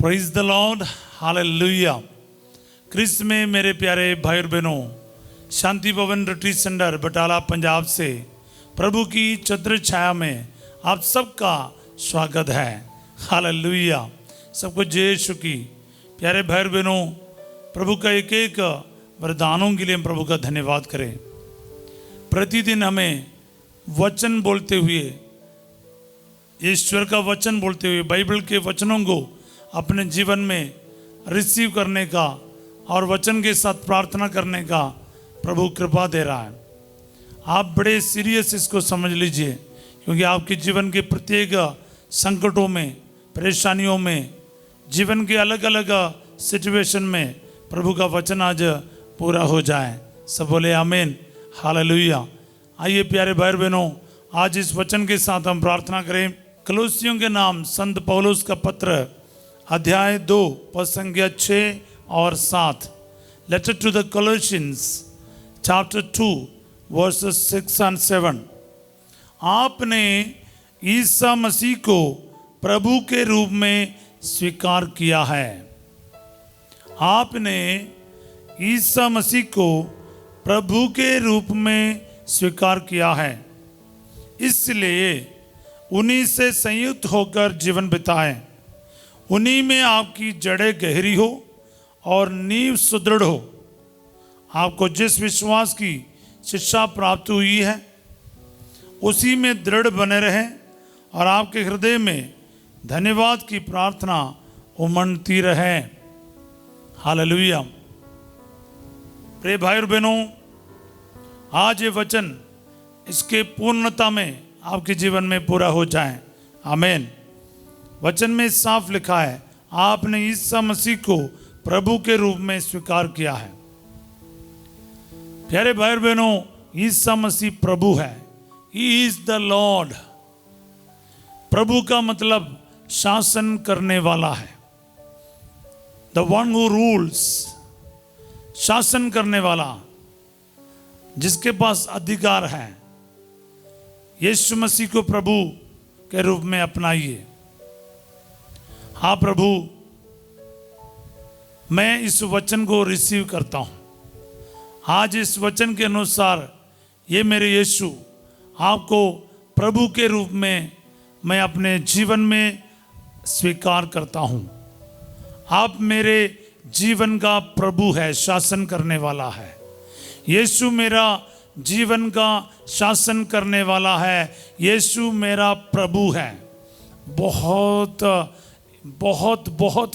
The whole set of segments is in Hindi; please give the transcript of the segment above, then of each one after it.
Praise the Lord, hallelujah. क्रिस्त में मेरे प्यारे भाई और बहनों, शांति भवन रिट्रीट सेंटर बटाला पंजाब से प्रभु की छत्र छाया में आप सबका स्वागत है। हालेलुया। सबको जय यीशु की। प्यारे भाई और बहनों, प्रभु का एक एक वरदानों के लिए हम प्रभु का धन्यवाद करें। प्रतिदिन हमें वचन बोलते हुए, ईश्वर का वचन बोलते हुए, बाइबल के वचनों को अपने जीवन में रिसीव करने का और वचन के साथ प्रार्थना करने का प्रभु कृपा दे रहा है। आप बड़े सीरियस इसको समझ लीजिए, क्योंकि आपके जीवन के प्रत्येक संकटों में, परेशानियों में, जीवन के अलग अलग सिचुएशन में प्रभु का वचन आज पूरा हो जाए। सब बोले आमीन, हालेलुया। आइए प्यारे भाई बहनों, आज इस वचन के साथ हम प्रार्थना करें। कलोसियों के नाम संत पौलुस का पत्र अध्याय 2 पद संख्या 6 और 7। Letter to the Colossians chapter 2 verses 6 and 7। आपने ईसा मसीह को प्रभु के रूप में स्वीकार किया है। आपने ईसा मसीह को प्रभु के रूप में स्वीकार किया है, इसलिए उन्हीं से संयुक्त होकर जीवन बिताएं। उन्हीं में आपकी जड़ें गहरी हो और नींव सुदृढ़ हो। आपको जिस विश्वास की शिक्षा प्राप्त हुई है उसी में दृढ़ बने रहें और आपके हृदय में धन्यवाद की प्रार्थना उमड़ती रहे। हालेलुया। प्रिय भाई और बहनों, आज ये वचन इसके पूर्णता में आपके जीवन में पूरा हो जाए। आमीन। वचन में साफ लिखा है, आपने ईसा मसीह को प्रभु के रूप में स्वीकार किया है। प्यारे भाई और बहनों, ईसा मसीह प्रभु है। He is the Lord. प्रभु का मतलब शासन करने वाला है। द वन हु रूल्स, शासन करने वाला, जिसके पास अधिकार है। यीशु मसीह को प्रभु के रूप में अपनाइए। हाँ प्रभु, मैं इस वचन को रिसीव करता हूँ। आज इस वचन के अनुसार ये मेरे यीशु आपको प्रभु के रूप में मैं अपने जीवन में स्वीकार करता हूँ। आप मेरे जीवन का प्रभु है, शासन करने वाला है। यीशु मेरा जीवन का शासन करने वाला है। यीशु मेरा प्रभु है। बहुत बहुत बहुत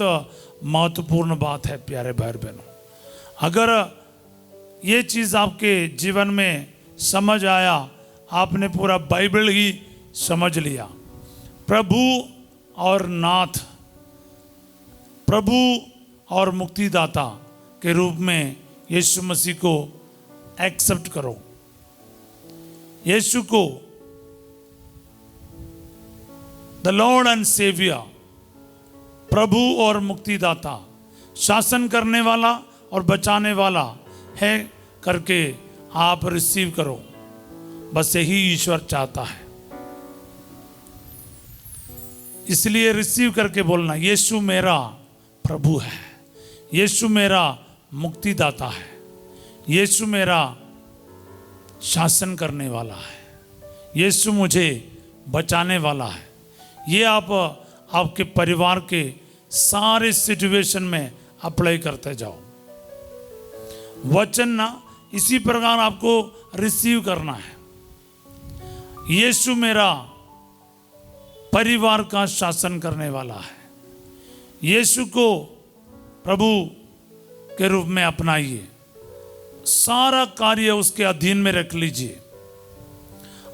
महत्वपूर्ण बात है प्यारे भाई बहनों। अगर ये चीज़ आपके जीवन में समझ आया, आपने पूरा बाइबल ही समझ लिया। प्रभु और नाथ, प्रभु और मुक्तिदाता के रूप में यीशु मसीह को एक्सेप्ट करो। यीशु को द लॉर्ड एंड सेवियर, प्रभु और मुक्तिदाता, शासन करने वाला और बचाने वाला है करके आप रिसीव करो। बस यही ईश्वर चाहता है। इसलिए रिसीव करके बोलना, यीशु मेरा प्रभु है, यीशु मेरा मुक्तिदाता है, यीशु मेरा शासन करने वाला है, यीशु मुझे बचाने वाला है। ये आप आपके परिवार के सारे सिचुएशन में अप्लाई करते जाओ। वचन ना इसी प्रकार आपको रिसीव करना है। यीशु मेरा परिवार का शासन करने वाला है। यीशु को प्रभु के रूप में अपनाइए। सारा कार्य उसके अधीन में रख लीजिए।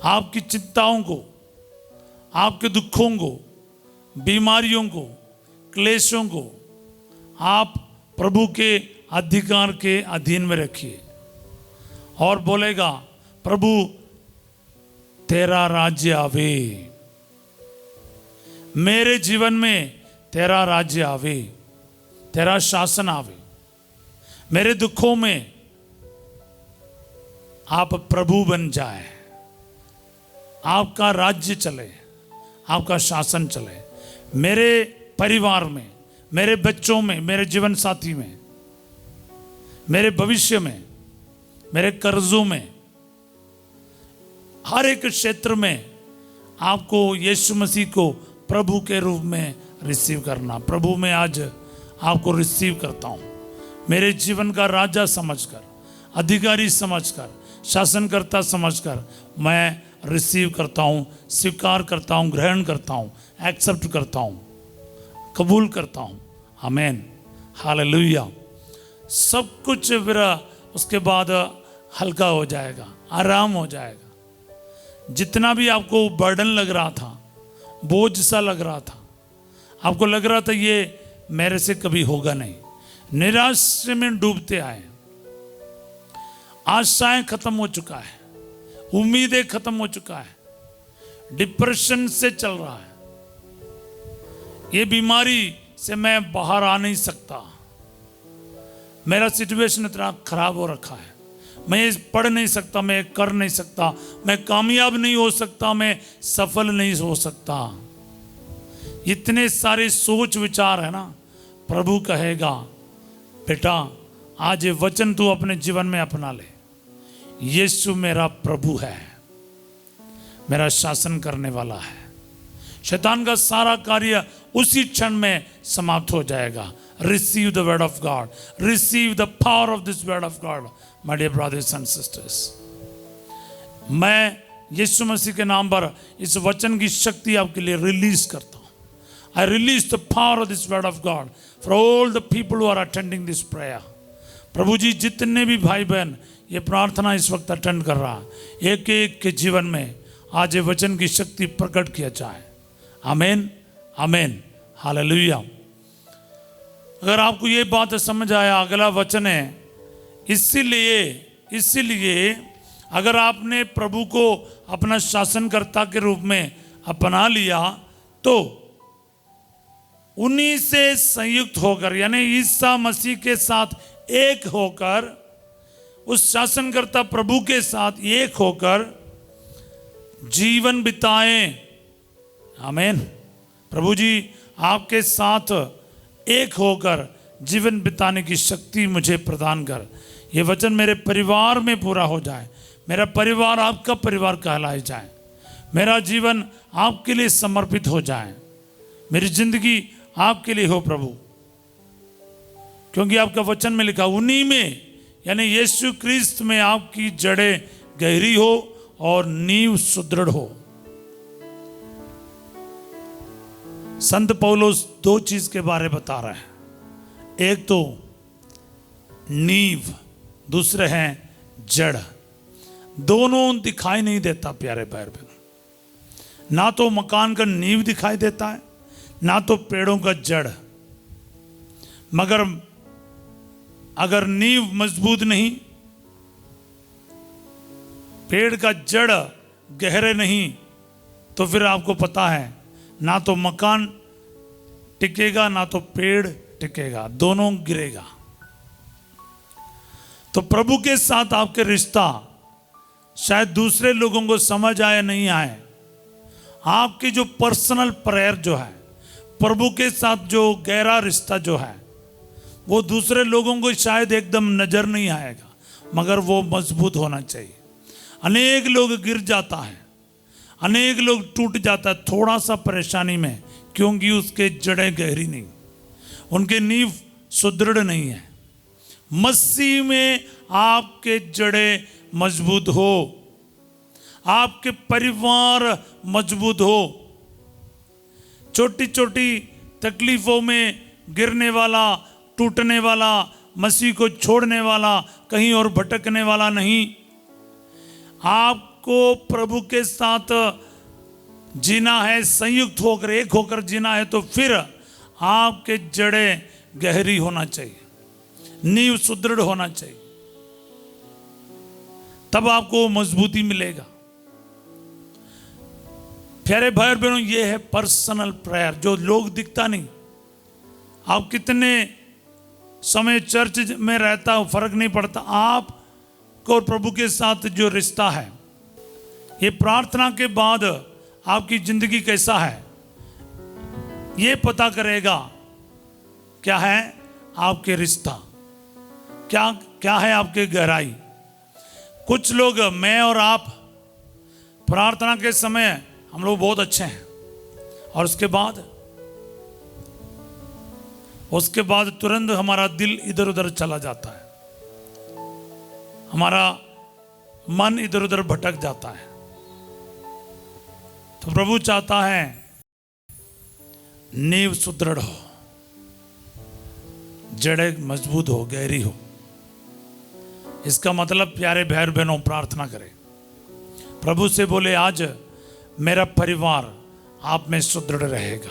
आपकी चिंताओं को, आपके दुखों को, बीमारियों को, क्लेशों को आप प्रभु के अधिकार के अधीन में रखिए और बोलेगा, प्रभु तेरा राज्य आवे, मेरे जीवन में तेरा राज्य आवे, तेरा शासन आवे, मेरे दुखों में आप प्रभु बन जाए, आपका राज्य चले, आपका शासन चले। मेरे परिवार में, मेरे बच्चों में, मेरे जीवन साथी में, मेरे भविष्य में, मेरे कर्जों में, हर एक क्षेत्र में आपको यीशु मसीह को प्रभु के रूप में रिसीव करना। प्रभु में आज आपको रिसीव करता हूँ, मेरे जीवन का राजा समझकर, अधिकारी समझकर, शासनकर्ता समझकर मैं रिसीव करता हूँ, स्वीकार करता हूँ, ग्रहण करता हूँ, एक्सेप्ट करता हूँ, कबूल करता हूँ। आमीन, हालेलुया। सब कुछ फिर उसके बाद हल्का हो जाएगा, आराम हो जाएगा। जितना भी आपको बर्डन लग रहा था, बोझ सा लग रहा था, आपको लग रहा था ये मेरे से कभी होगा नहीं, निराशा में डूबते आए, आशाएं खत्म हो चुका है, उम्मीदें खत्म हो चुका है, डिप्रेशन से चल रहा है, ये बीमारी से मैं बाहर आ नहीं सकता, मेरा सिचुएशन इतना खराब हो रखा है, मैं पढ़ नहीं सकता, मैं कर नहीं सकता, मैं कामयाब नहीं हो सकता, मैं सफल नहीं हो सकता। इतने सारे सोच विचार है ना। प्रभु कहेगा बेटा आज ये वचन तू अपने जीवन में अपना ले। यीशु मेरा प्रभु है, मेरा शासन करने वाला है। शैतान का सारा कार्य उसी क्षण में समाप्त हो जाएगा। Receive the word of God, receive the power of this word of God my dear brothers and sisters. मैं यीशु मसीह के नाम पर इस वचन की शक्ति आपके लिए रिलीज करता हूं। I release the power of this word of God for all the people who are attending this prayer. प्रभु जी जितने भी भाई बहन ये प्रार्थना इस वक्त अटेंड कर रहा है, एक एक के जीवन में आज ये वचन की शक्ति प्रकट किया जाए। आमीन, आमीन, हालेलुया। अगर आपको ये बात समझ आया, अगला वचन है, इसीलिए अगर आपने प्रभु को अपना शासनकर्ता के रूप में अपना लिया तो उन्हीं से संयुक्त होकर, यानी ईसा मसीह के साथ एक होकर, उस शासनकर्ता प्रभु के साथ एक होकर जीवन बिताएं। आमीन। प्रभु जी आपके साथ एक होकर जीवन बिताने की शक्ति मुझे प्रदान कर। ये वचन मेरे परिवार में पूरा हो जाए, मेरा परिवार आपका परिवार कहलाए जाए, मेरा जीवन आपके लिए समर्पित हो जाए, मेरी जिंदगी आपके लिए हो प्रभु। क्योंकि आपका वचन में लिखा उन्हीं में, यानी यीशु क्रिस्त में आपकी जड़ें गहरी हो और नींव सुदृढ़ हो। संत पौलुस दो चीज के बारे बता रहे हैं, एक तो नींव, दूसरे हैं जड़। दोनों दिखाई नहीं देता प्यारे भाई बहनों, ना तो मकान का नींव दिखाई देता है, ना तो पेड़ों का जड़। मगर अगर नींव मजबूत नहीं, पेड़ का जड़ गहरे नहीं, तो फिर आपको पता है ना तो मकान टिकेगा ना तो पेड़ टिकेगा, दोनों गिरेगा। तो प्रभु के साथ आपके रिश्ता शायद दूसरे लोगों को समझ आए नहीं आए, आपकी जो पर्सनल प्रेयर जो है, प्रभु के साथ जो गहरा रिश्ता जो है, वो दूसरे लोगों को शायद एकदम नजर नहीं आएगा, मगर वो मजबूत होना चाहिए। अनेक लोग गिर जाता है, अनेक लोग टूट जाता है थोड़ा सा परेशानी में, क्योंकि उसके जड़ें गहरी नहीं, उनके नींव सुदृढ़ नहीं है। मसीह में आपके जड़ें मजबूत हो, आपके परिवार मजबूत हो। छोटी छोटी तकलीफों में गिरने वाला, टूटने वाला, मसीह को छोड़ने वाला, कहीं और भटकने वाला नहीं। आपको प्रभु के साथ जीना है, संयुक्त होकर, एक होकर जीना है, तो फिर आपके जड़ें गहरी होना चाहिए, नींव सुदृढ़ होना चाहिए, तब आपको मजबूती मिलेगा। प्यारे भाई और बहनों, ये है पर्सनल प्रेयर, जो लोग दिखता नहीं। आप कितने समय चर्च में रहता हो फर्क नहीं पड़ता, आपको प्रभु के साथ जो रिश्ता है, ये प्रार्थना के बाद आपकी जिंदगी कैसा है ये पता करेगा। क्या है आपके रिश्ता, क्या क्या है आपके गहराई। कुछ लोग, मैं और आप, प्रार्थना के समय हम लोग बहुत अच्छे हैं, और उसके बाद तुरंत हमारा दिल इधर उधर चला जाता है, हमारा मन इधर उधर भटक जाता है। तो प्रभु चाहता है नींव सुदृढ़ हो, जड़ें मजबूत हो, गहरी हो। इसका मतलब प्यारे भाई बहनों, प्रार्थना करें, प्रभु से बोले आज मेरा परिवार आप में सुदृढ़ रहेगा।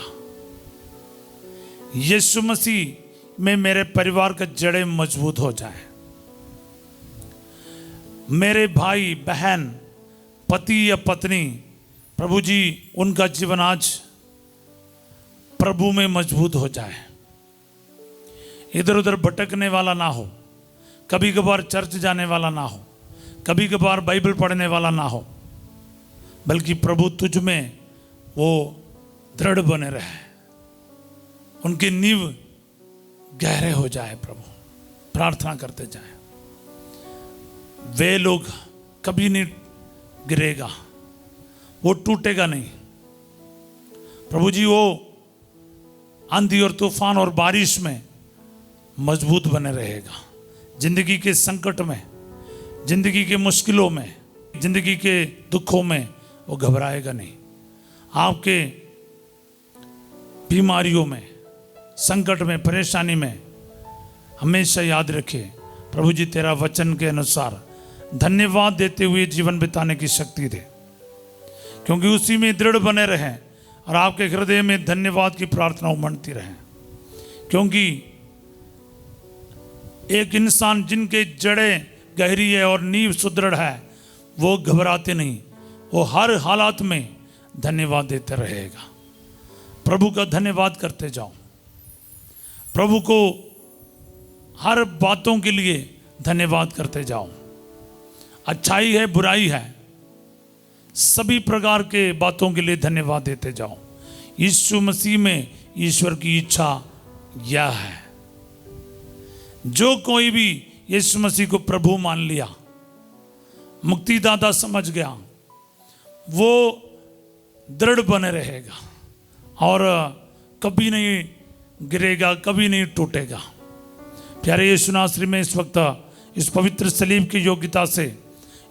यीशु मसीह में मेरे परिवार का जड़ें मजबूत हो जाए। मेरे भाई बहन, पति या पत्नी, प्रभु जी उनका जीवन आज प्रभु में मजबूत हो जाए, इधर उधर भटकने वाला ना हो, कभी कभार चर्च जाने वाला ना हो, कभी कभार बाइबल पढ़ने वाला ना हो, बल्कि प्रभु तुझ में वो दृढ़ बने रहे, उनकी नींव गहरे हो जाए। प्रभु प्रार्थना करते जाए, वे लोग कभी नहीं गिरेगा, वो टूटेगा नहीं। प्रभु जी वो आंधी और तूफान और बारिश में मजबूत बने रहेगा। जिंदगी के संकट में, जिंदगी के मुश्किलों में, जिंदगी के दुखों में वो घबराएगा नहीं। आपके बीमारियों में, संकट में, परेशानी में हमेशा याद रखिए, प्रभु जी तेरा वचन के अनुसार धन्यवाद देते हुए जीवन बिताने की शक्ति दे, क्योंकि उसी में दृढ़ बने रहें और आपके हृदय में धन्यवाद की प्रार्थना उमड़ती रहे। क्योंकि एक इंसान जिनके जड़ें गहरी है और नींव सुदृढ़ है, वो घबराते नहीं, वो हर हालात में धन्यवाद देते रहेगा। प्रभु का धन्यवाद करते जाओ, प्रभु को हर बातों के लिए धन्यवाद करते जाओ। अच्छाई है, बुराई है, सभी प्रकार के बातों के लिए धन्यवाद देते जाओ। यीशु मसीह में ईश्वर की इच्छा यह है, जो कोई भी यीशु मसीह को प्रभु मान लिया, मुक्तिदाता समझ गया, वो दृढ़ बने रहेगा और कभी नहीं गिरेगा, कभी नहीं टूटेगा। प्यारे यीशु नासरी में इस वक्त इस पवित्र सलीब की योग्यता से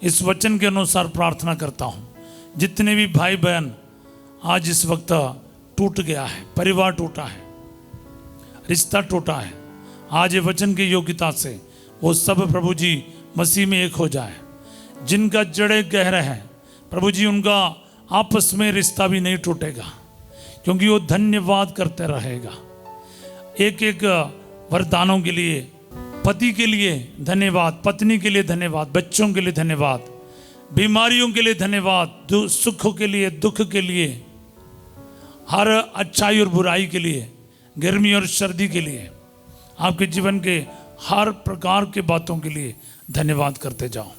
इस वचन के अनुसार प्रार्थना करता हूँ, जितने भी भाई बहन आज इस वक्त टूट गया है, परिवार टूटा है, रिश्ता टूटा है, आज ये वचन की योग्यता से वो सब प्रभु जी मसीह में एक हो जाए। जिनका जड़ें गहरे हैं, प्रभु जी उनका आपस में रिश्ता भी नहीं टूटेगा, क्योंकि वो धन्यवाद करते रहेगा। एक एक वरदानों के लिए, पति के लिए धन्यवाद, पत्नी के लिए धन्यवाद, बच्चों के लिए धन्यवाद, बीमारियों के लिए धन्यवाद, सुखों के लिए, दुख के लिए, हर अच्छाई और बुराई के लिए, गर्मी और सर्दी के लिए, आपके जीवन के हर प्रकार के बातों के लिए धन्यवाद करते जाओ।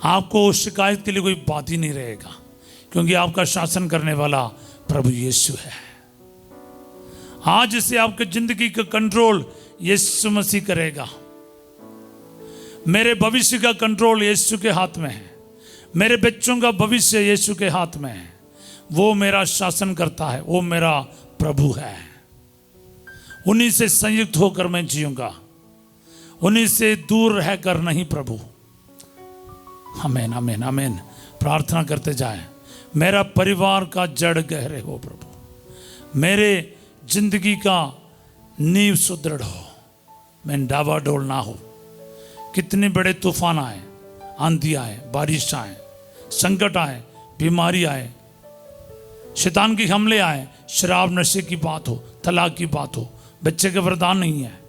आपको शिकायत के लिए कोई बात ही नहीं रहेगा, क्योंकि आपका शासन करने वाला प्रभु यीशु है। आज से आपके जिंदगी का कंट्रोल यीशु मसीह करेगा। मेरे भविष्य का कंट्रोल यीशु के हाथ में है, मेरे बच्चों का भविष्य यीशु के हाथ में है। वो मेरा शासन करता है, वो मेरा प्रभु है। उन्हीं से संयुक्त होकर मैं जीऊंगा, उन्हीं से दूर रहकर नहीं प्रभु। आमीन, आमीन, आमीन। प्रार्थना करते जाए, मेरा परिवार का जड़ गहरे हो प्रभु, मेरे जिंदगी का नींव सुदृढ़ हो, मैं डावाडोल ना हो। कितने बड़े तूफान आए, आंधी आए, बारिश आए, संकट आए, बीमारी आए, शैतान के हमले आए, शराब नशे की बात हो, तलाक की बात हो, बच्चे का वरदान नहीं है,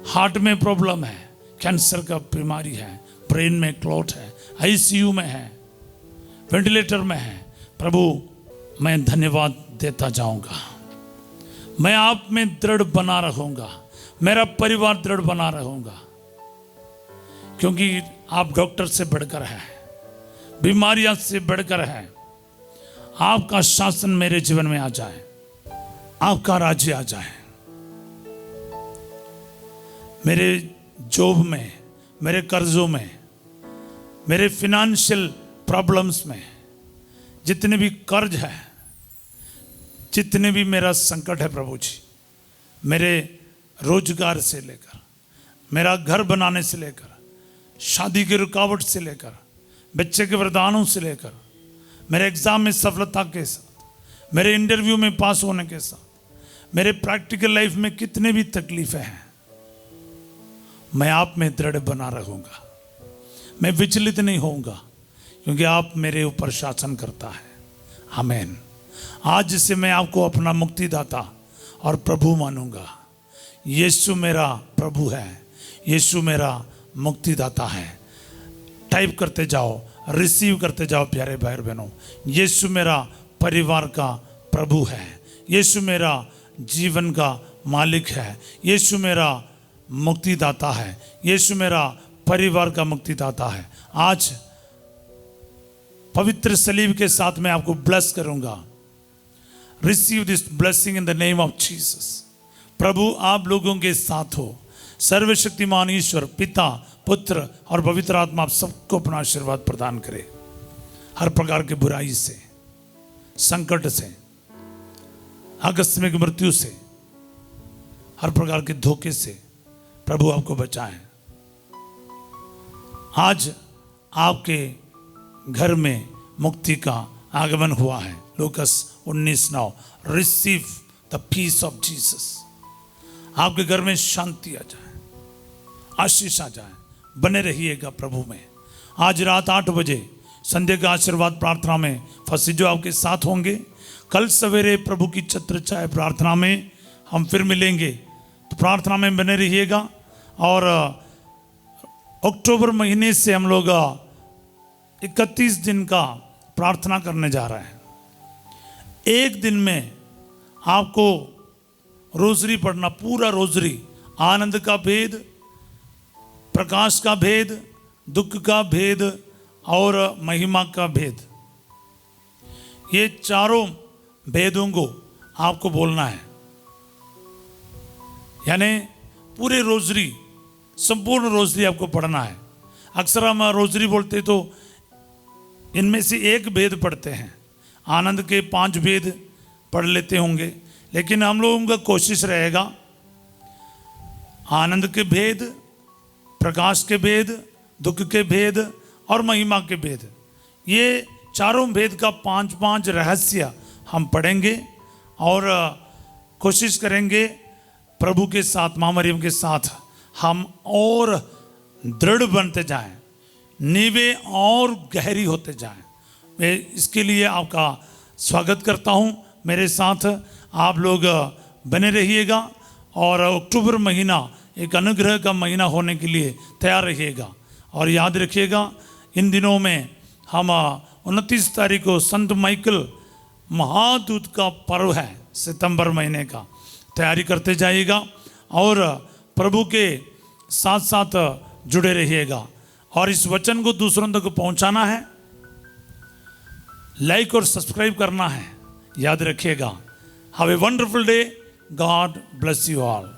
हार्ट में प्रॉब्लम है, कैंसर का बीमारी है, ब्रेन में क्लॉट है, आईसीयू में है, वेंटिलेटर में है, प्रभु मैं धन्यवाद देता जाऊंगा। मैं आप में दृढ़ बना रहूंगा, मेरा परिवार दृढ़ बना रहूंगा, क्योंकि आप डॉक्टर से बढ़कर है, बीमारियां से बढ़कर है। आपका शासन मेरे जीवन में आ जाए। आपका राज्य आ जाए। मेरे जॉब में, मेरे कर्जों में, मेरे फिनेंशियल प्रॉब्लम्स में, जितने भी कर्ज है, जितने भी मेरा संकट है प्रभु जी, मेरे रोजगार से लेकर, मेरा घर बनाने से लेकर, शादी की रुकावट से लेकर, बच्चे के वरदानों से लेकर, मेरे एग्जाम में सफलता के साथ, मेरे इंटरव्यू में पास होने के साथ, मेरे प्रैक्टिकल लाइफ में कितने भी तकलीफें हैं, मैं आप में दृढ़ बना रहूंगा। मैं विचलित नहीं होऊंगा, क्योंकि आप मेरे ऊपर शासन करता है। आमीन। आज से मैं आपको अपना मुक्तिदाता और प्रभु मानूंगा। यीशु मेरा प्रभु है, यीशु मेरा मुक्तिदाता है। टाइप करते जाओ, रिसीव करते जाओ प्यारे भाई और बहनों। यीशु मेरा परिवार का प्रभु है, यीशु मेरा जीवन का मालिक है, यीशु मेरा मुक्तिदाता है, यीशु मेरा परिवार का मुक्तिदाता है। आज पवित्र सलीब के साथ मैं आपको ब्लेस करूंगा। Receive this blessing in the name of Jesus. प्रभु आप लोगों के साथ हो। सर्वशक्तिमान ईश्वर पिता, पुत्र और पवित्र आत्मा आप सबको अपना आशीर्वाद प्रदान करे। हर प्रकार की बुराई से, संकट से, आकस्मिक मृत्यु से, हर प्रकार के धोखे से प्रभु आपको बचाए। आज आपके घर में मुक्ति का आगमन हुआ है। लूकास 19:9। Receive the peace of Jesus. आपके घर में शांति आ जाए, आशीष आ जाए। बने रहिएगा प्रभु में। आज रात 8 बजे संध्या का आशीर्वाद प्रार्थना में फंसी जो आपके साथ होंगे। कल सवेरे प्रभु की छत्र छाया प्रार्थना में हम फिर मिलेंगे, तो प्रार्थना में बने रहिएगा। और अक्टूबर महीने से हम लोग 31 दिन का प्रार्थना करने जा रहे हैं। एक दिन में आपको रोजरी पढ़ना, पूरा रोजरी, आनंद का भेद, प्रकाश का भेद, दुख का भेद और महिमा का भेद, ये चारों भेदों को आपको बोलना है। यानी पूरे रोजरी, संपूर्ण रोजरी आपको पढ़ना है। अक्सर हम रोजरी बोलते तो इनमें से एक भेद पढ़ते हैं, आनंद के 5 भेद पढ़ लेते होंगे, लेकिन हम लोगों का कोशिश रहेगा आनंद के भेद, प्रकाश के भेद, दुख के भेद और महिमा के भेद, ये चारों भेद का 5-5 रहस्य हम पढ़ेंगे और कोशिश करेंगे प्रभु के साथ, मां मरियम के साथ हम और दृढ़ बनते जाएं, नींवें और गहरी होते जाएं। मैं इसके लिए आपका स्वागत करता हूं। मेरे साथ आप लोग बने रहिएगा और अक्टूबर महीना एक अनुग्रह का महीना होने के लिए तैयार रहिएगा। और याद रखिएगा, इन दिनों में हम 29 तारीख को संत माइकल महादूत का पर्व है, सितंबर महीने का, तैयारी करते जाइएगा और प्रभु के साथ साथ जुड़े रहिएगा। और इस वचन को दूसरों तक पहुंचाना है, लाइक और सब्सक्राइब करना है, याद रखिएगा। Have a wonderful day. God bless you all.